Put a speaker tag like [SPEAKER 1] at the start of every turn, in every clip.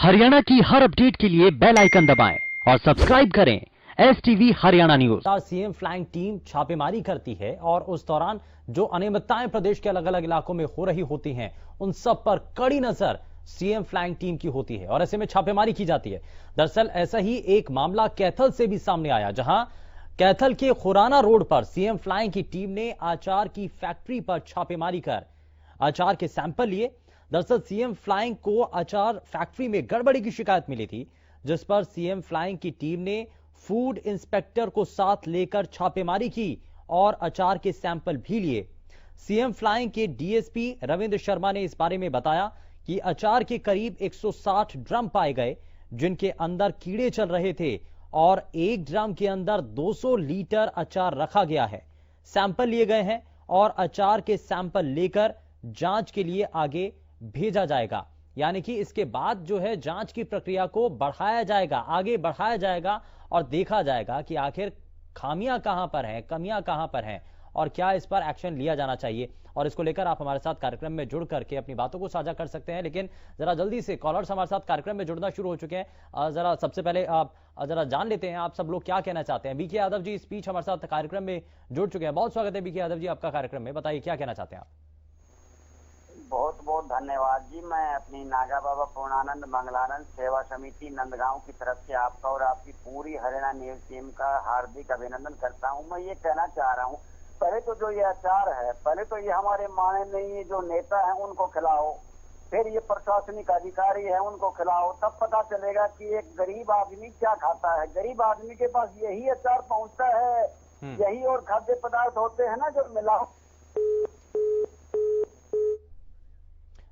[SPEAKER 1] हरियाणा की हर अपडेट के लिए बेल आइकन दबाएं और सब्सक्राइब करें STV Haryana news.
[SPEAKER 2] CM flying team छापेमारी करती है और उस दौरान जो अनियमितताएं प्रदेश के अलग अलग इलाकों में हो रही होती हैं उन सब पर कड़ी नजर सीएम फ्लाइंग टीम की होती है और ऐसे में छापेमारी की जाती है। दरअसल ऐसा ही एक मामला कैथल से भी सामने आया, जहां कैथल के खुराना रोड पर सीएम फ्लाइंग की टीम ने अचार की फैक्ट्री पर छापेमारी कर अचार के सैंपल लिए। दरअसल सीएम फ्लाइंग को अचार फैक्ट्री में गड़बड़ी की शिकायत मिली थी, जिस पर सीएम फ्लाइंग की टीम ने फूड इंस्पेक्टर को साथ लेकर छापेमारी की और अचार के सैंपल भी लिए। सीएम फ्लाइंग के डीएसपी रविंद्र शर्मा ने इस बारे में बताया कि अचार के करीब 160 ड्रम पाए गए, जिनके अंदर कीड़े चल रहे थे और एक ड्रम के अंदर 200 लीटर अचार रखा गया है। सैंपल लिए गए हैं और अचार के सैंपल लेकर जांच के लिए आगे भेजा जाएगा, यानी कि इसके बाद जो है जांच की प्रक्रिया को बढ़ाया जाएगा, आगे बढ़ाया जाएगा और देखा जाएगा कि आखिर खामियां कहां पर हैं, कमियां कहां पर हैं और क्या इस पर एक्शन लिया जाना चाहिए। और इसको लेकर आप हमारे साथ कार्यक्रम में जुड़ करके अपनी बातों को साझा कर सकते हैं, लेकिन जरा जल्दी से कॉलर्स हमारे साथ कार्यक्रम में जुड़ना शुरू हो चुके हैं। जरा सबसे पहले आप जरा जान लेते हैं आप सब लोग क्या कहना चाहते हैं। बीके यादव जी स्पीच हमारे साथ कार्यक्रम में जुड़ चुके हैं। बहुत स्वागत है बीके यादव जी आपका कार्यक्रम में, बताइए क्या कहना चाहते हैं आप।
[SPEAKER 3] बहुत बहुत धन्यवाद जी। मैं अपनी नागा बाबा पूर्णानंद मंगलानंद सेवा समिति नंदगांव की तरफ से आपका और आपकी पूरी हरियाणा न्यूज टीम का हार्दिक अभिनंदन करता हूं। मैं ये कहना चाह रहा हूं, पहले तो जो ये अचार है, पहले तो ये हमारे माननीय जो नेता है उनको खिलाओ, फिर ये प्रशासनिक अधिकारी है उनको खिलाओ, तब पता चलेगा कि एक गरीब आदमी क्या खाता है। गरीब आदमी के पास यही अचार पहुंचता है, यही और खाद्य पदार्थ होते हैं ना जो मिलाओ।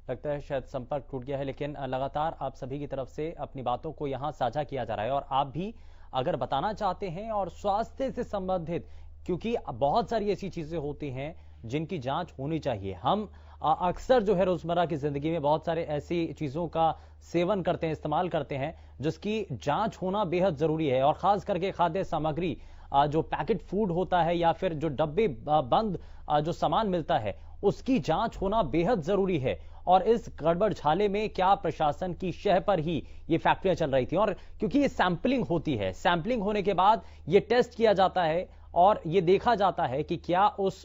[SPEAKER 2] लगता है शायद संपर्क टूट गया है, लेकिन लगातार आप सभी की तरफ से अपनी बातों को यहां साझा किया जा रहा है और आप भी अगर बताना चाहते हैं और स्वास्थ्य से संबंधित, क्योंकि बहुत सारी ऐसी चीजें होती हैं जिनकी जांच होनी चाहिए। हम अक्सर जो है रोजमर्रा की जिंदगी में बहुत सारे ऐसी चीजों का सेवन करते हैं, इस्तेमाल करते हैं, जिसकी जांच होना बेहद जरूरी है। और खास करके खाद्य सामग्री, जो पैकेट फूड होता है या फिर जो डब्बे बंद जो सामान मिलता है, उसकी जांच होना बेहद जरूरी है। और इस गड़बड़ झाले में क्या प्रशासन की शह पर ही ये फैक्ट्रियां चल रही थी, और क्योंकि ये सैंपलिंग होती है, सैंपलिंग होने के बाद ये टेस्ट किया जाता है और ये देखा जाता है कि क्या उस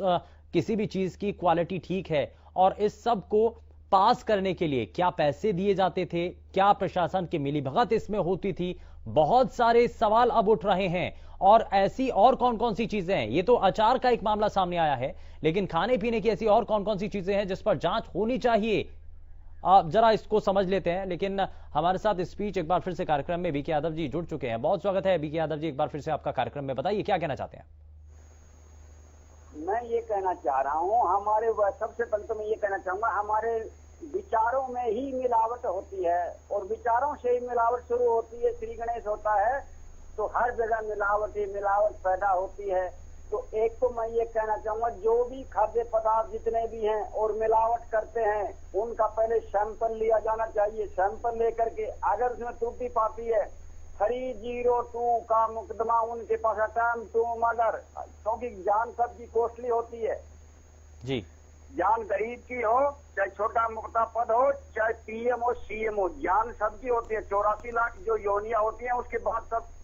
[SPEAKER 2] किसी भी चीज की क्वालिटी ठीक है। और इस सब को पास करने के लिए क्या पैसे दिए जाते थे, क्या प्रशासन की मिलीभगत इसमें होती थी, बहुत सारे सवाल अब उठ रहे हैं। और ऐसी और कौन कौन सी चीजें हैं, ये तो अचार का एक मामला सामने आया है, लेकिन खाने पीने की ऐसी और कौन कौन सी चीजें हैं जिस पर जांच होनी चाहिए, आप जरा इसको समझ लेते हैं। लेकिन हमारे साथ स्पीच एक बार फिर से कार्यक्रम में बीके यादव जी जुड़ चुके हैं। बहुत स्वागत है बीके यादव जी, एक बार फिर से आपका कार्यक्रम में, बताइए क्या कहना चाहते हैं।
[SPEAKER 3] मैं ये कहना चाह रहा हूँ, हमारे सबसे पहले तो मैं ये कहना चाहूंगा, हमारे विचारों में ही मिलावट होती है और विचारों से ही मिलावट शुरू होती है। श्री गणेश होता है तो हर जगह मिलावट पैदा होती है। तो एक तो मैं ये कहना चाहूंगा, जो भी खाद्य पदार्थ जितने भी हैं और मिलावट करते हैं उनका पहले सैंपल लिया जाना चाहिए। सैंपल लेकर के अगर उसमें त्रुटि पाती है 302 का मुकदमा उनके पास अटेम्प्ट टू मर्डर, क्योंकि जान सबकी कॉस्टली होती है
[SPEAKER 2] जी।
[SPEAKER 3] जान गरीब की हो, चाहे छोटा मुक्ता पद हो, चाहे PM हो CM हो, जान सबकी होती है। 84 लाख जो योनिया होती है उसके बाद सब।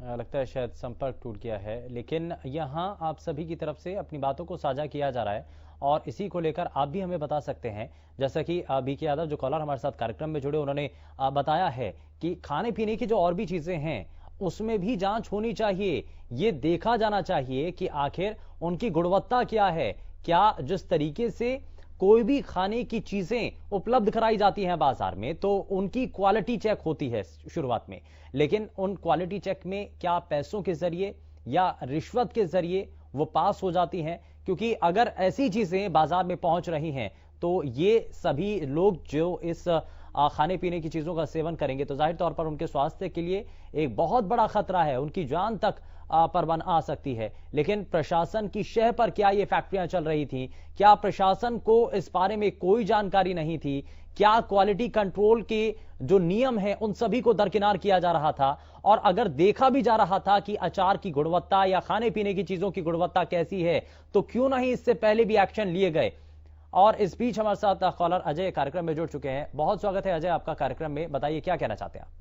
[SPEAKER 2] लगता है शायद संपर्क टूट गया है, लेकिन यहां आप सभी की तरफ से अपनी बातों को साझा किया जा रहा है और इसी को लेकर आप भी हमें बता सकते हैं। जैसा कि बीके यादव जो कॉलर हमारे साथ कार्यक्रम में जुड़े, उन्होंने बताया है कि खाने पीने की जो और भी चीजें हैं उसमें भी जांच होनी चाहिए। ये देखा जाना चाहिए कि आखिर उनकी गुणवत्ता क्या है, क्या जिस तरीके से कोई भी खाने की चीजें उपलब्ध कराई जाती हैं बाजार में तो उनकी क्वालिटी चेक होती है शुरुआत में, लेकिन उन क्वालिटी चेक में क्या पैसों के जरिए या रिश्वत के जरिए वो पास हो जाती हैं। क्योंकि अगर ऐसी चीजें बाजार में पहुंच रही हैं तो ये सभी लोग जो इस खाने पीने की चीजों का सेवन करेंगे तो जाहिर तौर पर उनके स्वास्थ्य के लिए एक बहुत बड़ा खतरा है, उनकी जान तक परवान आ सकती है। लेकिन प्रशासन की शह पर क्या ये फैक्ट्रियां चल रही थी, क्या प्रशासन को इस बारे में कोई जानकारी नहीं थी, क्या क्वालिटी कंट्रोल के जो नियम हैं उन सभी को दरकिनार किया जा रहा था, और अगर देखा भी जा रहा था कि अचार की गुणवत्ता या खाने पीने की चीजों की गुणवत्ता कैसी है तो क्यों नहीं इससे पहले भी एक्शन लिए गए। और इस बीच हमारे साथ कॉलर अजय कार्यक्रम में जुड़ चुके हैं। बहुत स्वागत है अजय आपका कार्यक्रम में, बताइए क्या कहना चाहते हैं आप?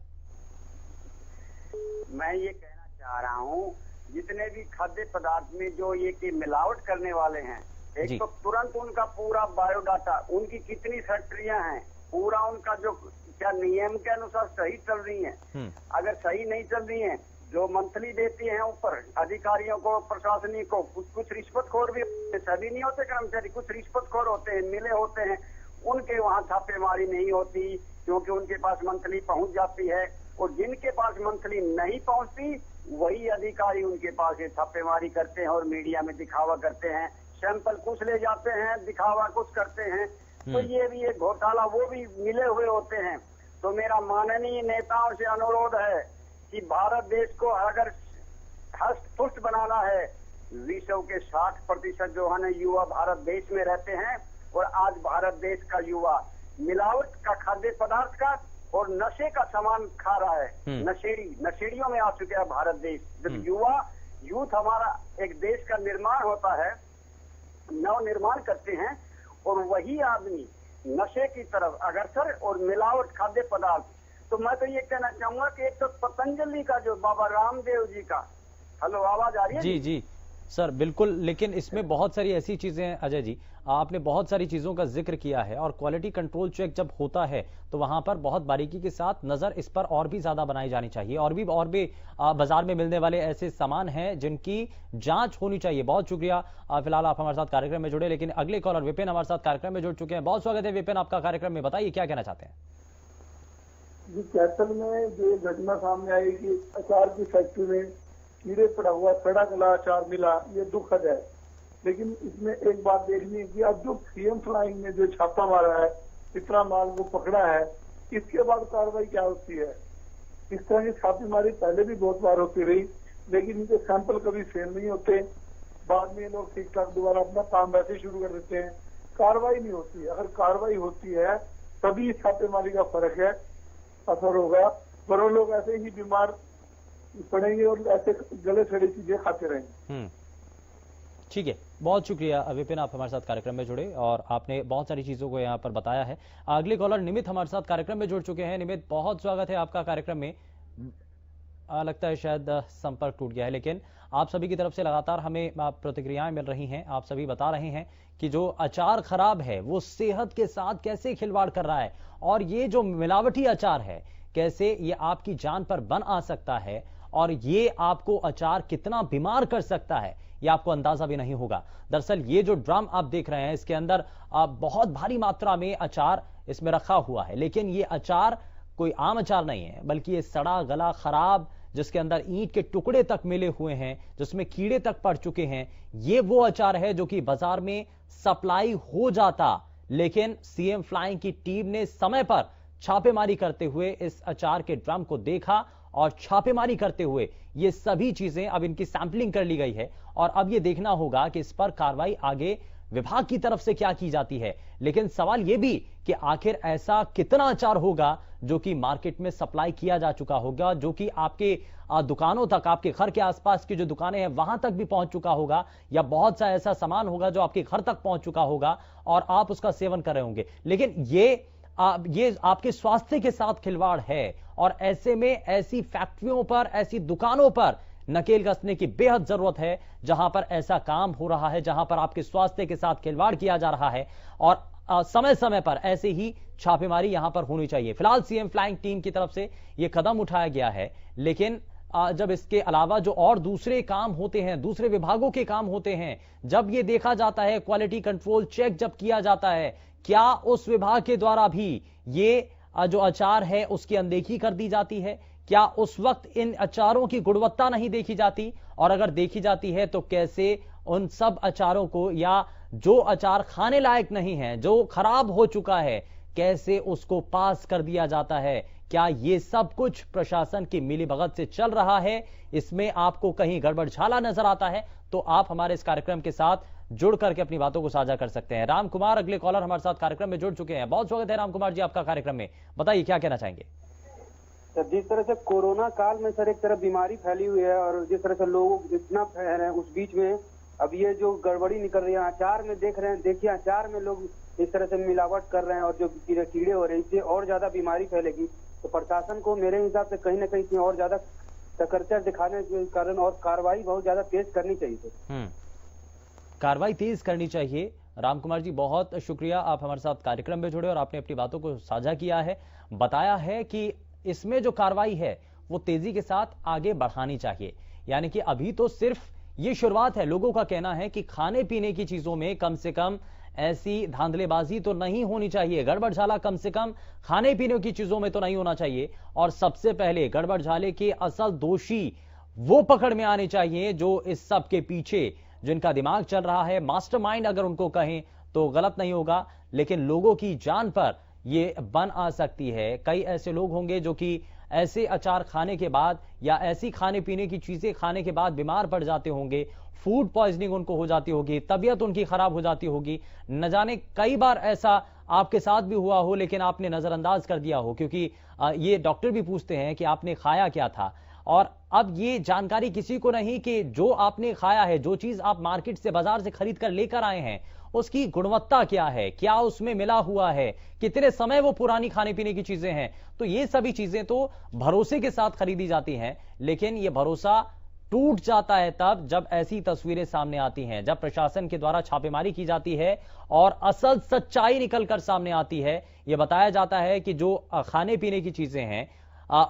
[SPEAKER 3] मैं ये कहना चाह रहा हूँ, जितने भी खाद्य पदार्थ में जो ये की मिलावट करने वाले हैं, एक तो तुरंत उनका पूरा बायोडाटा, उनकी कितनी फैक्ट्रियां हैं, पूरा उनका जो क्या नियम के अनुसार सही चल रही हैं। अगर सही नहीं चल रही हैं, जो मंथली देती हैं ऊपर अधिकारियों को, प्रशासनिक को, कुछ रिश्वतखोर भी, सभी नहीं होते कर्मचारी, कुछ रिश्वतखोर होते हैं, मिले होते हैं, उनके वहाँ छापेमारी नहीं होती क्योंकि उनके पास मंथली पहुंच जाती है। और जिनके पास मंथली नहीं पहुंचती वही अधिकारी उनके पास छापेमारी करते हैं और मीडिया में दिखावा करते हैं, सैंपल कुछ ले जाते हैं, दिखावा कुछ करते हैं। तो ये भी एक घोटाला, वो भी मिले हुए होते हैं। तो मेरा माननीय नेताओं से अनुरोध है कि भारत देश को अगर हष्ट पुष्ट बनाना है, विश्व के 60% जो है युवा भारत देश में रहते हैं, और आज भारत देश का युवा मिलावट का खाद्य पदार्थ का और नशे का सामान खा रहा है। नशेड़ियों में आ चुका है भारत देश। जब यूथ हमारा एक देश का निर्माण होता है, नव निर्माण करते हैं, और वही आदमी नशे की तरफ अग्रसर और मिलावट खाद्य पदार्थ। तो मैं तो ये कहना चाहूंगा कि एक तो पतंजलि का जो बाबा रामदेव जी का, हेलो आवाज आ रही है?
[SPEAKER 2] जी जी सर बिल्कुल, लेकिन इसमें बहुत सारी ऐसी चीजें हैं अजय जी, आपने बहुत सारी चीजों का जिक्र किया है, और क्वालिटी कंट्रोल चेक जब होता है तो वहां पर बहुत बारीकी के साथ नजर इस पर और भी ज्यादा बनाई जानी चाहिए, और भी बाजार में मिलने वाले ऐसे सामान हैं जिनकी जांच होनी चाहिए। बहुत शुक्रिया, फिलहाल आप हमारे साथ कार्यक्रम में जुड़े। लेकिन अगले कॉलर विपिन हमारे साथ कार्यक्रम में जुड़ चुके हैं। बहुत स्वागत है विपिन आपका कार्यक्रम में, बताइए क्या कहना चाहते हैं?
[SPEAKER 4] जी, कैथल में जो घटना सामने आई कि अचार की फैक्ट्री में कीड़े पड़ा हुआ सड़ा गला अचार मिला, ये दुखद है। लेकिन इसमें एक बात देखनी है कि अब जो सीएम फ्लाइंग ने जो छापा मारा है, इतना माल वो पकड़ा है, इसके बाद कार्रवाई क्या होती है? इस तरह की छापेमारी पहले भी बहुत बार होती रही, लेकिन इनके सैंपल कभी फेल नहीं होते। बाद में लोग ठीक ठाक दोबारा अपना काम वैसे शुरू कर देते हैं, कार्रवाई नहीं होती। अगर कार्रवाई होती है तभी छापेमारी का फर्क है, असर होगा, पर वो लोग ऐसे ही बीमार पड़ेंगे और ऐसे गले सड़ी चीजें खाते रहेंगे।
[SPEAKER 2] ठीक है, बहुत शुक्रिया विपिन, आप हमारे साथ कार्यक्रम में जुड़े और आपने बहुत सारी चीजों को यहाँ पर बताया है। अगले कॉलर निमित हमारे साथ कार्यक्रम में जुड़ चुके हैं। निमित, बहुत स्वागत है आपका कार्यक्रम में। लगता है शायद संपर्क टूट गया है, लेकिन आप सभी की तरफ से लगातार हमें प्रतिक्रियाएं मिल रही हैं। आप सभी बता रहे हैं कि जो अचार खराब है वो सेहत के साथ कैसे खिलवाड़ कर रहा है, और ये जो मिलावटी अचार है कैसे ये आपकी जान पर बन आ सकता है, और ये आपको अचार कितना बीमार कर सकता है ये आपको अंदाजा भी नहीं होगा। दरअसल ये जो ड्रम आप देख रहे हैं इसके अंदर बहुत भारी मात्रा में अचार इसमें रखा हुआ है, लेकिन ये अचार कोई आम अचार नहीं है, बल्कि ये सड़ा गला खराब, जिसके अंदर ईंट के टुकड़े तक मिले हुए हैं, जिसमें कीड़े तक पड़ चुके हैं, ये वो अचार है जो कि बाजार में सप्लाई हो जाता, लेकिन सीएम फ्लाइंग की टीम ने समय पर छापेमारी करते हुए इस अचार के ड्रम को देखा, और छापेमारी करते हुए ये सभी चीजें अब इनकी सैंपलिंग कर ली गई है, और अब ये देखना होगा कि इस पर कार्रवाई आगे विभाग की तरफ से क्या की जाती है। लेकिन सवाल यह भी कि आखिर ऐसा कितना अचार होगा जो कि मार्केट में सप्लाई किया जा चुका होगा, जो कि आपके दुकानों तक, आपके घर के आसपास की जो दुकानें हैं वहां तक भी पहुंच चुका होगा, या बहुत सा ऐसा सामान होगा जो आपके घर तक पहुंच चुका होगा और आप उसका सेवन कर रहे होंगे। लेकिन ये आपके स्वास्थ्य के साथ खिलवाड़ है, और ऐसे में ऐसी फैक्ट्रियों पर, ऐसी दुकानों पर नकेल कसने की बेहद जरूरत है जहां पर ऐसा काम हो रहा है, जहां पर आपके स्वास्थ्य के साथ खिलवाड़ किया जा रहा है, और समय समय पर ऐसे ही छापेमारी यहां पर होनी चाहिए। फिलहाल सीएम फ्लाइंग टीम की तरफ से यह कदम उठाया गया है, लेकिन जब इसके अलावा जो और दूसरे काम होते हैं, दूसरे विभागों के काम होते हैं, जब यह देखा जाता है, क्वालिटी कंट्रोल चेक जब किया जाता है, क्या उस विभाग के द्वारा भी ये जो अचार है उसकी अनदेखी कर दी जाती है? क्या उस वक्त इन अचारों की गुणवत्ता नहीं देखी जाती? और अगर देखी जाती है तो कैसे उन सब अचारों को, या जो अचार खाने लायक नहीं है, जो खराब हो चुका है, कैसे उसको पास कर दिया जाता है? क्या ये सब कुछ प्रशासन की मिलीभगत से चल रहा है? इसमें आपको कहीं गड़बड़ झाला नजर आता है तो आप हमारे इस कार्यक्रम के साथ जुड़ करके अपनी बातों को साझा कर सकते हैं। राम कुमार अगले कॉलर हमारे साथ कार्यक्रम में जुड़ चुके हैं। बहुत स्वागत है राम कुमार जी आपका कार्यक्रम में, बताइए क्या कहना चाहेंगे?
[SPEAKER 5] सर, जिस तरह से कोरोना काल में सर एक तरफ बीमारी फैली हुई है, और जिस तरह से लोग इतना फैल रहे हैं, उस बीच में अब ये जो गड़बड़ी निकल रही है अचार में देख रहे हैं, देखिए अचार में लोग इस तरह से मिलावट कर रहे हैं और जो कीड़े हो रहे हैं, इससे और ज्यादा बीमारी फैलेगी। तो प्रशासन को मेरे हिसाब से कहीं ना कहीं इसमें और ज्यादा सकर्चा दिखाने के कारण और कार्रवाई बहुत ज्यादा तेज करनी चाहिए।
[SPEAKER 2] कार्रवाई तेज करनी चाहिए। राम कुमार जी, बहुत शुक्रिया, आप हमारे साथ कार्यक्रम में जुड़े और आपने अपनी बातों को साझा किया है, बताया है कि इसमें जो कार्रवाई है वो तेजी के साथ आगे बढ़ानी चाहिए। यानी कि अभी तो सिर्फ ये शुरुआत है। लोगों का कहना है कि खाने पीने की चीजों में कम से कम ऐसी धांधलेबाजी तो नहीं होनी चाहिए, गड़बड़ झाला कम से कम खाने पीने की चीजों में तो नहीं होना चाहिए। और सबसे पहले गड़बड़ झाले के असल दोषी वो पकड़ में आने चाहिए जो इस सब के पीछे, जिनका दिमाग चल रहा है, मास्टरमाइंड अगर उनको कहें तो गलत नहीं होगा, लेकिन लोगों की जान पर ये बन आ सकती है। कई ऐसे लोग होंगे जो कि ऐसे अचार खाने के बाद या ऐसी खाने पीने की चीजें खाने के बाद बीमार पड़ जाते होंगे, फूड पॉइजनिंग उनको हो जाती होगी, तबीयत उनकी खराब हो जाती होगी। न जाने कई बार ऐसा आपके साथ भी हुआ हो, लेकिन आपने नजरअंदाज कर दिया हो, क्योंकि ये डॉक्टर भी पूछते हैं कि आपने खाया क्या था। और अब ये जानकारी किसी को नहीं कि जो आपने खाया है, जो चीज आप मार्केट से, बाजार से खरीद कर लेकर आए हैं, उसकी गुणवत्ता क्या है, क्या उसमें मिला हुआ है, कितने समय वो पुरानी खाने पीने की चीजें हैं। तो ये सभी चीजें तो भरोसे के साथ खरीदी जाती हैं, लेकिन ये भरोसा टूट जाता है तब जब ऐसी तस्वीरें सामने आती हैं, जब प्रशासन के द्वारा छापेमारी की जाती है और असल सच्चाई निकलकर सामने आती है। यह बताया जाता है कि जो खाने पीने की चीजें हैं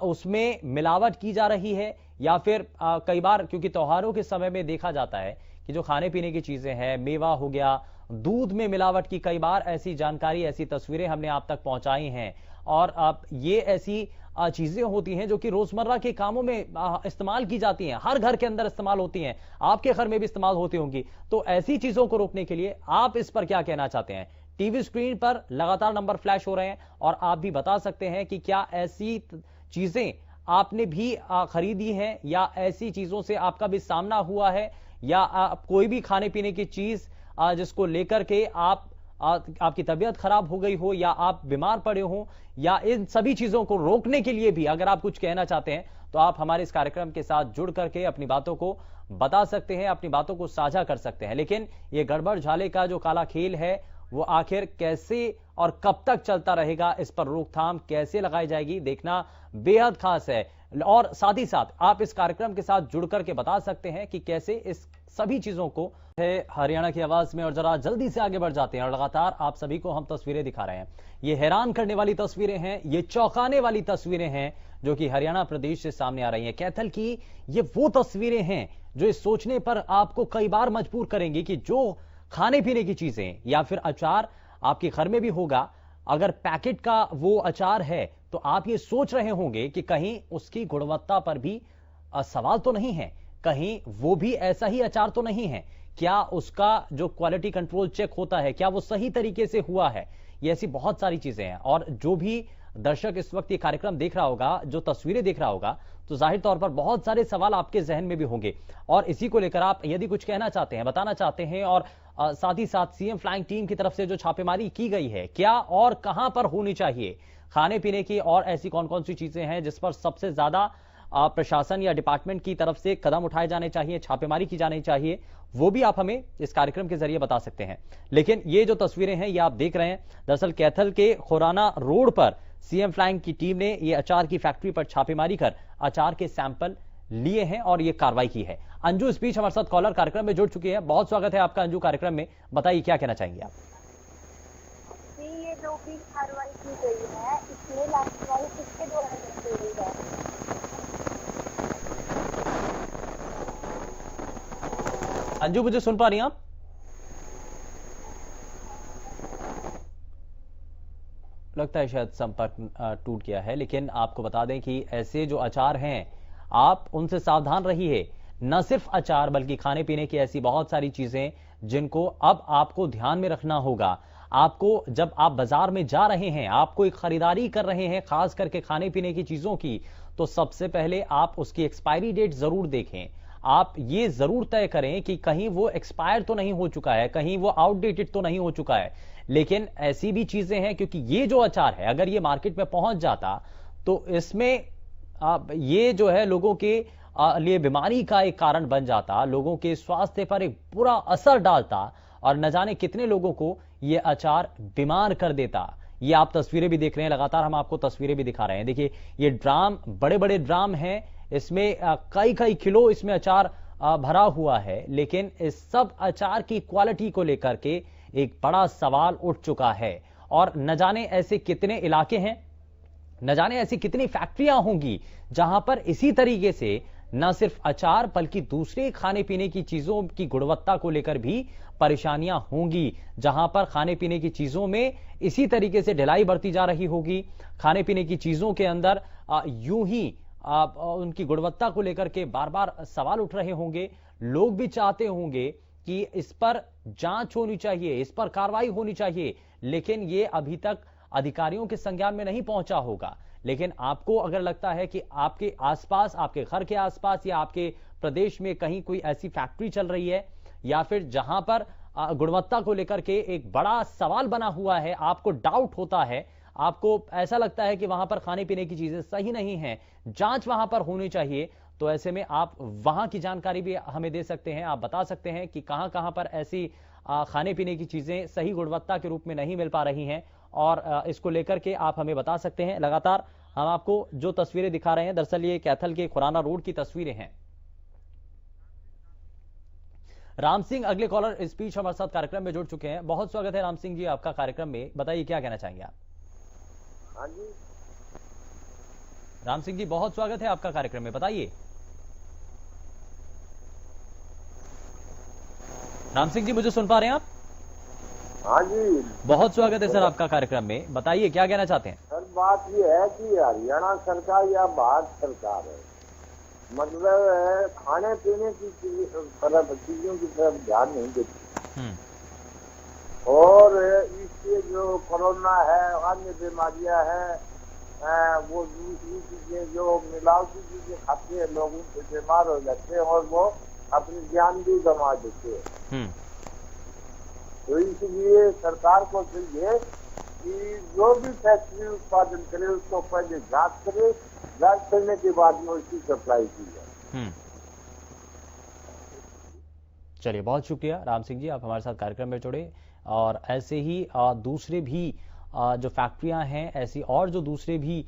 [SPEAKER 2] उसमें मिलावट की जा रही है, या फिर कई बार, क्योंकि त्योहारों के समय में देखा जाता है कि जो खाने पीने की चीजें हैं, मेवा हो गया, दूध में मिलावट की कई बार ऐसी जानकारी, ऐसी तस्वीरें हमने आप तक पहुंचाई हैं। और अब ये ऐसी चीजें होती हैं जो कि रोजमर्रा के कामों में इस्तेमाल की जाती हैं, हर घर के अंदर इस्तेमाल होती हैं, आपके घर में भी इस्तेमाल होती होंगी। तो ऐसी चीजों को रोकने के लिए आप इस पर क्या कहना चाहते हैं? टीवी स्क्रीन पर लगातार नंबर फ्लैश हो रहे हैं और आप भी बता सकते हैं कि क्या ऐसी चीजें आपने भी खरीदी हैं, या ऐसी चीजों से आपका भी सामना हुआ है, या कोई भी खाने पीने की चीज जिसको लेकर के आपकी तबीयत खराब हो गई हो, या आप बीमार पड़े हो, या इन सभी चीजों को रोकने के लिए भी अगर आप कुछ कहना चाहते हैं तो आप हमारे इस कार्यक्रम के साथ जुड़ करके अपनी बातों को बता सकते हैं, अपनी बातों को साझा कर सकते हैं। लेकिन यह गड़बड़ झाले का जो काला खेल है वो आखिर कैसे और कब तक चलता रहेगा, इस पर रोकथाम कैसे लगाई जाएगी, देखना बेहद खास है। और साथ ही साथ आप इस कार्यक्रम के साथ जुड़ करके बता सकते हैं कि कैसे इस सभी चीजों को है हरियाणा की आवाज में। और जरा जल्दी से आगे बढ़ जाते हैं और लगातार आप सभी को हम तस्वीरें दिखा रहे हैं। ये हैरान करने वाली तस्वीरें हैं, ये चौंकाने वाली तस्वीरें हैं जो कि हरियाणा प्रदेश से सामने आ रही हैं। कैथल की ये वो तस्वीरें हैं जो इस सोचने पर आपको कई बार मजबूर करेंगी कि जो खाने पीने की चीजें या फिर अचार आपके घर में भी होगा, अगर पैकेट का वो अचार है तो आप ये सोच रहे होंगे कि कहीं उसकी गुणवत्ता पर भी सवाल तो नहीं है, कहीं वो भी ऐसा ही अचार तो नहीं है, क्या उसका जो क्वालिटी कंट्रोल चेक होता है क्या वो सही तरीके से हुआ है। ये ऐसी बहुत सारी चीजें हैं। और जो भी दर्शक इस वक्त ये कार्यक्रम देख रहा होगा, जो तस्वीरें देख रहा होगा, तो जाहिर तौर पर बहुत सारे सवाल आपके जहन में भी होंगे और इसी को लेकर आप यदि कुछ कहना चाहते हैं, बताना चाहते हैं। और साथ ही साथ सीएम फ्लाइंग टीम की तरफ से जो छापेमारी की गई है, क्या और कहां पर होनी चाहिए, खाने पीने की और ऐसी कौन कौन सी चीजें हैं जिस पर सबसे ज्यादा प्रशासन या डिपार्टमेंट की तरफ से कदम उठाए जाने चाहिए, छापेमारी की जानी चाहिए, वो भी आप हमें इस कार्यक्रम के जरिए बता सकते हैं। लेकिन ये जो तस्वीरें हैं ये आप देख रहे हैं, दरअसल कैथल के खुराना रोड पर सीएम फ्लाइंग की टीम ने ये अचार की फैक्ट्री पर छापेमारी कर अचार के सैंपल लिए हैं और ये कार्रवाई की है। अंजू इस बीच हमारे साथ कॉलर कार्यक्रम में जुड़ चुकी है। बहुत स्वागत है आपका अंजू कार्यक्रम में, बताइए क्या कहना चाहेंगे आप?
[SPEAKER 6] ये जो भी कार्रवाई की गई है इसमें लापरवाही किसके द्वारा की गई है?
[SPEAKER 2] अंजू मुझे सुन पा रही हैं आप? लगता है शायद संपर्क टूट गया है, लेकिन आपको बता दें कि ऐसे जो अचार हैं आप उनसे सावधान रहिए। न सिर्फ अचार बल्कि खाने पीने की ऐसी बहुत सारी चीजें जिनको अब आपको ध्यान में रखना होगा। आपको जब आप बाजार में जा रहे हैं, आप कोई खरीदारी कर रहे हैं खास करके खाने पीने की चीजों की, तो सबसे पहले आप उसकी एक्सपायरी डेट जरूर देखें। आप ये जरूर तय करें कि कहीं वो एक्सपायर तो नहीं हो चुका है, कहीं वो आउटडेटेड तो नहीं हो चुका है। लेकिन ऐसी भी चीजें हैं, क्योंकि ये जो अचार है अगर ये मार्केट में पहुंच जाता तो इसमें ये जो है लोगों के लिए बीमारी का एक कारण बन जाता, लोगों के स्वास्थ्य पर एक बुरा असर डालता और न जाने कितने लोगों को यह अचार बीमार कर देता। ये आप तस्वीरें भी देख रहे हैं, लगातार हम आपको तस्वीरें भी दिखा रहे हैं। देखिए ये ड्राम, बड़े बड़े ड्राम हैं, इसमें कई कई किलो इसमें अचार भरा हुआ है, लेकिन इस सब अचार की क्वालिटी को लेकर के एक बड़ा सवाल उठ चुका है। और न जाने ऐसे कितने इलाके हैं, न जाने ऐसी कितनी फैक्ट्रियां होंगी जहां पर इसी तरीके से न सिर्फ अचार बल्कि दूसरे खाने पीने की चीजों की गुणवत्ता को लेकर भी परेशानियां होंगी, जहां पर खाने पीने की चीजों में इसी तरीके से ढिलाई बढ़ती जा रही होगी। खाने पीने की चीजों के अंदर यूं ही उनकी गुणवत्ता को लेकर के बार बार सवाल उठ रहे होंगे। लोग भी चाहते होंगे कि इस पर जांच होनी चाहिए, इस पर कार्रवाई होनी चाहिए, लेकिन ये अभी तक अधिकारियों के संज्ञान में नहीं पहुंचा होगा। लेकिन आपको अगर लगता है कि आपके आसपास, आपके घर के आसपास या आपके प्रदेश में कहीं कोई ऐसी फैक्ट्री चल रही है या फिर जहां पर गुणवत्ता को लेकर के एक बड़ा सवाल बना हुआ है, आपको डाउट होता है, आपको ऐसा लगता है कि वहां पर खाने पीने की चीजें सही नहीं हैं, जांच वहां पर होनी चाहिए, तो ऐसे में आप वहां की जानकारी भी हमें दे सकते हैं। आप बता सकते हैं कि कहां कहां पर ऐसी खाने पीने की चीजें सही गुणवत्ता के रूप में नहीं मिल पा रही हैं, और इसको लेकर के आप हमें बता सकते हैं। लगातार हम आपको जो तस्वीरें दिखा रहे हैं, दरअसल ये कैथल के खुराना रोड की तस्वीरें हैं। राम सिंह अगले कॉलर इस बीच हमारे साथ कार्यक्रम में जुड़ चुके हैं। बहुत स्वागत है राम सिंह जी आपका कार्यक्रम में, बताइए क्या कहना चाहेंगे आप।
[SPEAKER 7] हाँ जी
[SPEAKER 2] राम सिंह जी, बहुत स्वागत है आपका कार्यक्रम में, बताइए। राम सिंह जी, मुझे सुन पा रहे हैं आप?
[SPEAKER 7] हाँ जी,
[SPEAKER 2] बहुत स्वागत है सर आपका कार्यक्रम में, बताइए क्या कहना चाहते हैं।
[SPEAKER 7] सर बात ये है कि हरियाणा सरकार या भारत सरकार है, मतलब है खाने पीने की चीजों की तरफ ध्यान नहीं देती, और इससे जो कोरोना है, अन्य बीमारियां हैं, वो दूसरी चीजें जो मिलावटी चीजें खाते हैं, लोग उनसे बीमार हो जाते हैं और वो अपनी जान भी गंवा देते हैं। तो इसलिए सरकार को चाहिए कि जो भी फैक्ट्री उत्पादन करे उसको पहले जांच करे, जांच करने के बाद में उसकी सप्लाई की जाए।
[SPEAKER 2] चलिए, बहुत शुक्रिया राम सिंह जी, आप हमारे साथ कार्यक्रम में जुड़े। और ऐसे ही दूसरे भी जो फैक्ट्रियां हैं, ऐसी और जो दूसरे भी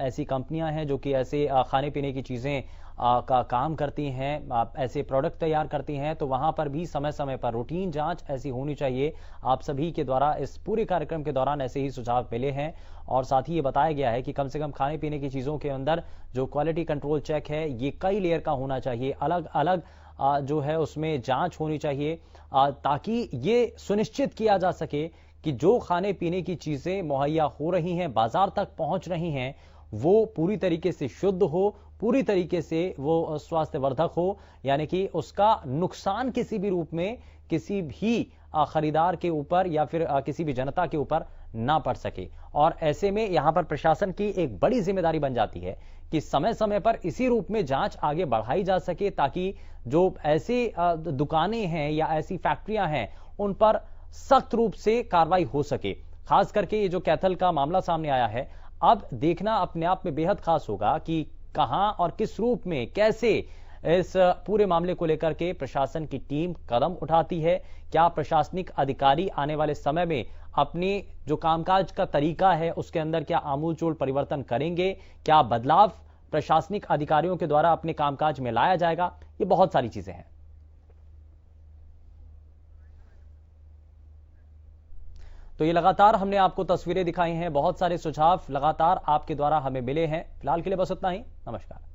[SPEAKER 2] ऐसी कंपनियां हैं जो कि ऐसे खाने पीने की चीजें का काम करती हैं, ऐसे प्रोडक्ट तैयार करती हैं, तो वहां पर भी समय समय पर रूटीन जांच ऐसी होनी चाहिए। आप सभी के द्वारा इस पूरे कार्यक्रम के दौरान ऐसे ही सुझाव मिले हैं, और साथ ही ये बताया गया है कि कम से कम खाने पीने की चीजों के अंदर जो क्वालिटी कंट्रोल चेक है ये कई लेयर का होना चाहिए, अलग अलग जो है उसमें जांच होनी चाहिए, ताकि ये सुनिश्चित किया जा सके कि जो खाने पीने की चीजें मुहैया हो रही हैं, बाजार तक पहुंच रही हैं, वो पूरी तरीके से शुद्ध हो, पूरी तरीके से वो स्वास्थ्यवर्धक हो, यानी कि उसका नुकसान किसी भी रूप में किसी भी खरीदार के ऊपर या फिर किसी भी जनता के ऊपर ना पड़ सके। और ऐसे में यहां पर प्रशासन की एक बड़ी जिम्मेदारी बन जाती है कि समय समय पर इसी रूप में जांच आगे बढ़ाई जा सके, ताकि जो ऐसी दुकानें हैं या ऐसी फैक्ट्रियां हैं उन पर सख्त रूप से कार्रवाई हो सके। खास करके ये जो कैथल का मामला सामने आया है, अब देखना अपने आप में बेहद खास होगा कि कहां और किस रूप में, कैसे इस पूरे मामले को लेकर के प्रशासन की टीम कदम उठाती है। क्या प्रशासनिक अधिकारी आने वाले समय में अपनी जो कामकाज का तरीका है उसके अंदर क्या आमूलचूल परिवर्तन करेंगे, क्या बदलाव प्रशासनिक अधिकारियों के द्वारा अपने कामकाज में लाया जाएगा, ये बहुत सारी चीजें हैं। तो ये लगातार हमने आपको तस्वीरें दिखाई हैं, बहुत सारे सुझाव लगातार आपके द्वारा हमें मिले हैं। फिलहाल के लिए बस इतना ही, नमस्कार।